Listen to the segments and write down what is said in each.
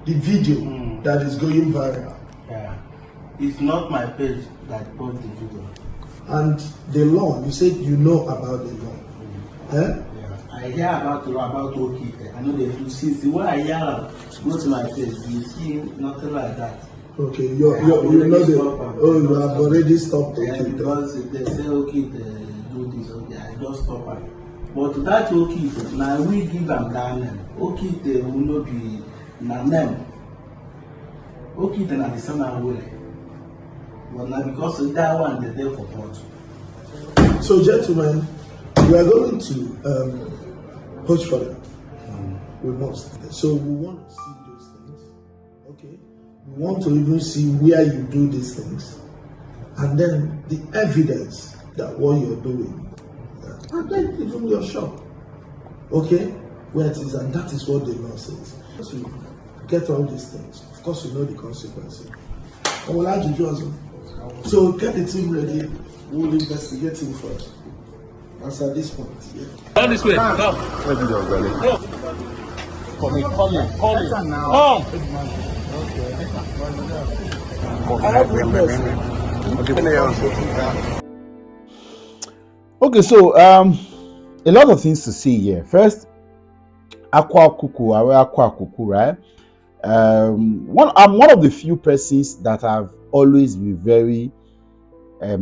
The video that is going viral. Yeah. It's not my page that post the video. And the law, you said you know about the law. Yeah. I hear about the law about Okite. I know they do see. The way I hear go to my page, you see nothing like that. Okay, you have already stopped. Yeah, because they say Okite do this, okay, I just stop it. But that Okite, now we give them that name. Okite will not be na name. Okite na the same way. But now because of that one, they're there for God. So, gentlemen, we are going to push further. We must. So we want to see those things. Okay. We want to even see where you do these things, and then the evidence that what you're doing, and then even your shop. Okay, where it is, and that is what the law says. To get all these things, of course, you know the consequences. I will add you also. So get the team ready. We'll investigate him first. As at this point, yeah. Come this way. Come. Where did you go? Okay, so a lot of things to see here. First, Akwa Kuku, right? I'm one of the few persons that have always been very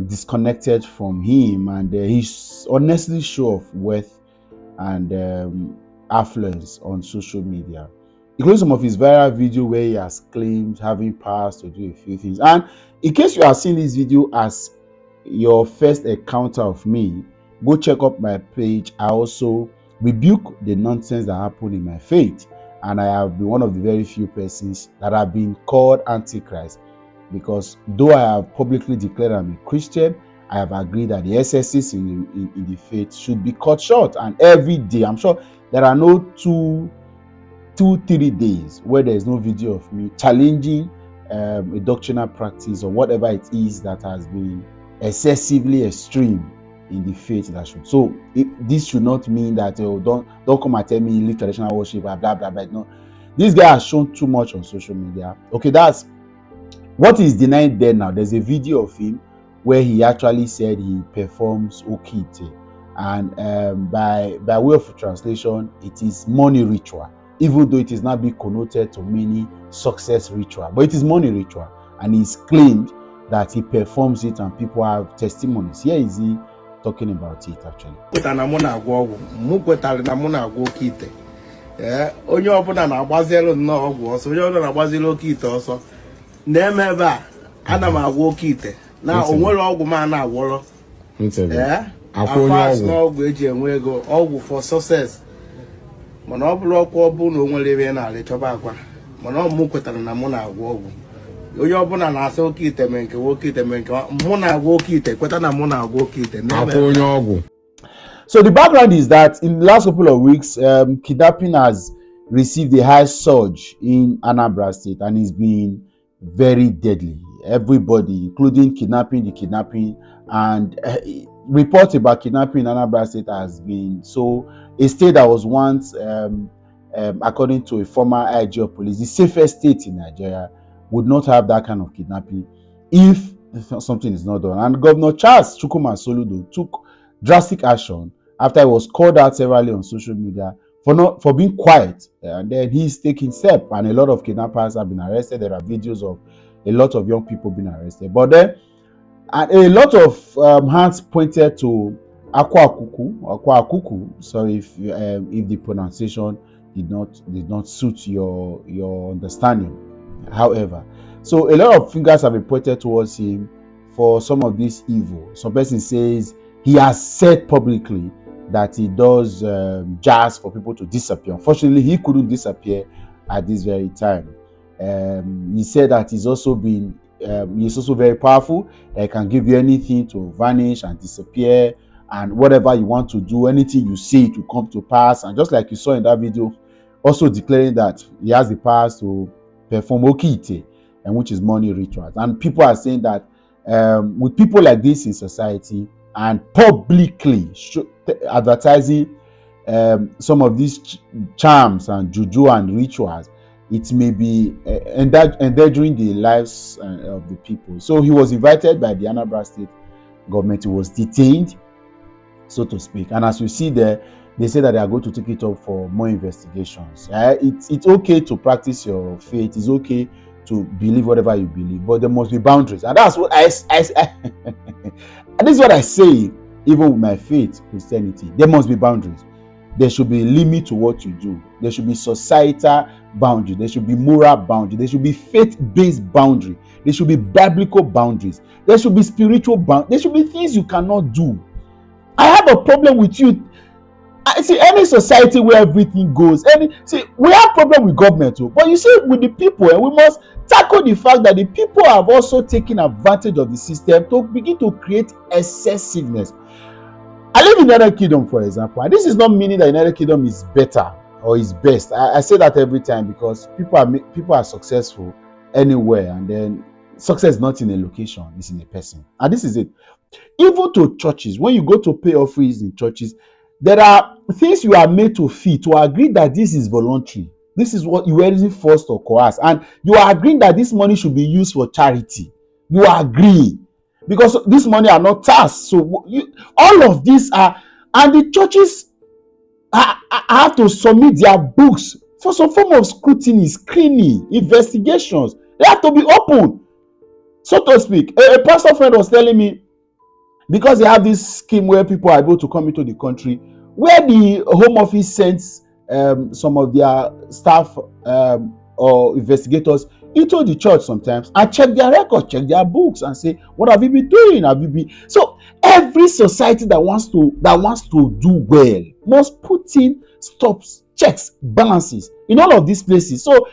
disconnected from him, and he's honestly show of wealth and affluence on social media, including some of his viral video where he has claimed having powers to do a few things. And in case you are seeing this video as your first encounter of me, go check up my page. I also rebuke the nonsense that happened in my faith, and I have been one of the very few persons that have been called Antichrist, because though I have publicly declared I'm a Christian, I have agreed that the excesses in the faith should be cut short. And every day, I'm sure there are no 3 days where there is no video of me challenging a doctrinal practice or whatever it is that has been excessively extreme in the faith that should. So this should not mean that don't come and tell me leave traditional worship, blah blah blah. No, this guy has shown too much on social media. Okay, that's what is denied there now. There's a video of him where he actually said he performs Okite, and by way of translation, it is money ritual, even though it is not being connoted to meaning success ritual, but it is money ritual, and he's claimed that he performs it and people have testimonies. Here is he talking about it actually. Onye ọbụla na-agbazelu nnọọ ọgwụ ọsọ, onye ọbụla na-agbazelu oke ite ọsọ. Na-eme ebe a, ana m agwọ oke ite. Na o nwere ọgwụ ma na-agwọrọ. Akwụnye ọgwụ eji enwe ego, ọgwụ for success. Mana ọ bụrụ ọkwa ọ bụ na o nwere ebe na-arị chọba akwa. Mana ọ mụ kwetara na mụ na-agwọ ọgwụ. Onye ọbụla na-asị oke ite mee nke nwoke ite mee nke mụ na-agwọ oke ite, kweta na mụ na-agwọ oke ite. Akwụnye ọgwụ. So the background is that in the last couple of weeks, kidnapping has received a high surge in Anambra State, and it's been very deadly. Everybody, including the kidnapping, and reports about kidnapping in Anambra State has been so a state that was once, according to a former IG of police, the safest state in Nigeria, would not have that kind of kidnapping if something is not done. And Governor Charles Chukwuma Soludo took drastic action after he was called out severally on social media for being quiet, and then he's taking steps, and a lot of kidnappers have been arrested. There are videos of a lot of young people being arrested, but then and a lot of hands pointed to Akwa Kuku. Sorry if the pronunciation did not suit your understanding. However, so a lot of fingers have been pointed towards him for some of this evil. Some person says he has said publicly that he does jazz for people to disappear. Unfortunately, he couldn't disappear at this very time. He said that he's also very powerful. That he can give you anything to vanish and disappear, and whatever you want to do, anything you say, it will come to pass. And just like you saw in that video, also declaring that he has the power to perform okite, and which is money rituals. And people are saying that with people like this in society, and publicly advertising some of these charms and juju and rituals, it may be endangering the lives of the people. So he was invited by the Anambra State government. He was detained, so to speak. And as you see there, they say that they are going to take it up for more investigations. It's okay to practice your faith. It's okay to believe whatever you believe, but there must be boundaries. And that's what and this is what I say, even with my faith, Christianity. There must be boundaries. There should be a limit to what you do. There should be societal boundary. There should be moral boundary. There should be faith-based boundary. There should be biblical boundaries. There should be spiritual boundaries. There should be things you cannot do. I have a problem with you. I see any society where everything goes. We have problem with government too, but you see with the people, and we must tackle the fact that the people have also taken advantage of the system to begin to create excessiveness. I live in the United Kingdom, for example, and this is not meaning that the United Kingdom is better or is best. I say that every time because people are successful anywhere, and then success is not in a location, it's in a person. And this is it. Even to churches, when you go to pay offerings in churches, there are things you are made to feel, to agree that this is voluntary. This is what you weren't forced or coerced, and you are agreeing that this money should be used for charity. You are agreeing because this money are not tasks. So all of these are, and the churches have to submit their books for some form of scrutiny, screening, investigations. They have to be open, so to speak. A pastor friend was telling me, because they have this scheme where people are able to come into the country, where the Home Office sends some of their staff or investigators into the church sometimes and check their records, check their books, and say, "What have you been doing? Have you been?" So every society that wants to do well must put in stops, checks, balances in all of these places. So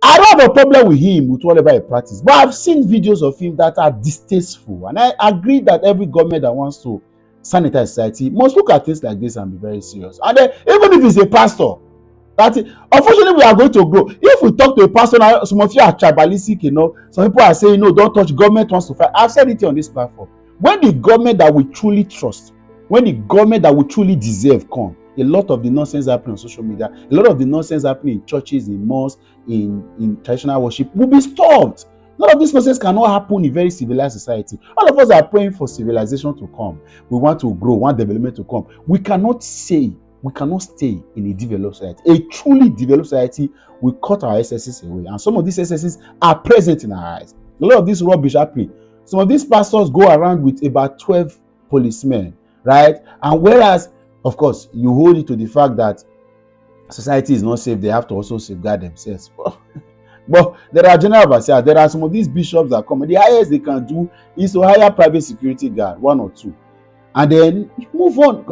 I don't have a problem with him, with whatever he practices, but I've seen videos of him that are distasteful, and I agree that every government that wants to sanitize society must look at things like this and be very serious. And then, even if he's a pastor, unfortunately, we are going to grow. If we talk to a pastor now, some of you are tribalistic, some people are saying, no, don't touch, government wants to fight. I've said it on this platform. When the government that we truly trust, when the government that we truly deserve come, a lot of the nonsense happening on social media, a lot of the nonsense happening in churches, in mosques, in traditional worship will be stopped. None of this nonsense cannot happen in a very civilized society. All of us are praying for civilization to come. We want to grow, want development to come. We cannot stay in a developed society. A truly developed society will cut our excesses away. And some of these excesses are present in our eyes. A lot of this rubbish happening. Some of these pastors go around with about 12 policemen, right? And whereas, of course, you hold it to the fact that society is not safe, they have to also safeguard themselves. But there are general overseers. There are some of these bishops that come, and the highest they can do is to hire private security guard, 1 or 2, and then move on.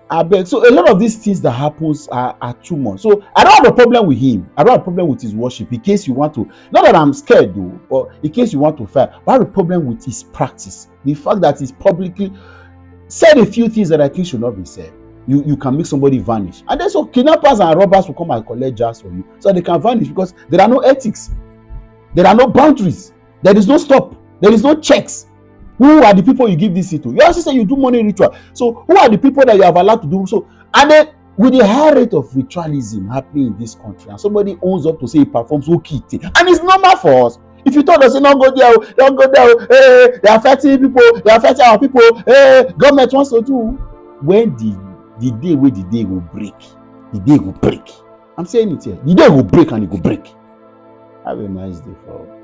I beg. So a lot of these things that happens are too much. So I don't have a problem with him. I don't have a problem with his worship. In case you want to, not that I'm scared though, but in case you want to fight, I have a problem with his practice. The fact that he's publicly said a few things that I think should not be said. You can make somebody vanish, and then so kidnappers and robbers will come and collect jars from you, so they can vanish because there are no ethics, there are no boundaries, there is no stop, there is no checks. Who are the people you give this to? You also say you do money ritual. So who are the people that you have allowed to do so? And then with the high rate of ritualism happening in this country, and somebody owns up to say he performs okay, and it's normal for us. If you told us, don't go there, don't go there, hey, they are affecting people, they are affecting our people, hey, government wants to do. When the day where the day will break, the day will break. I'm saying it here. The day will break and it will break. Have a nice day, folks.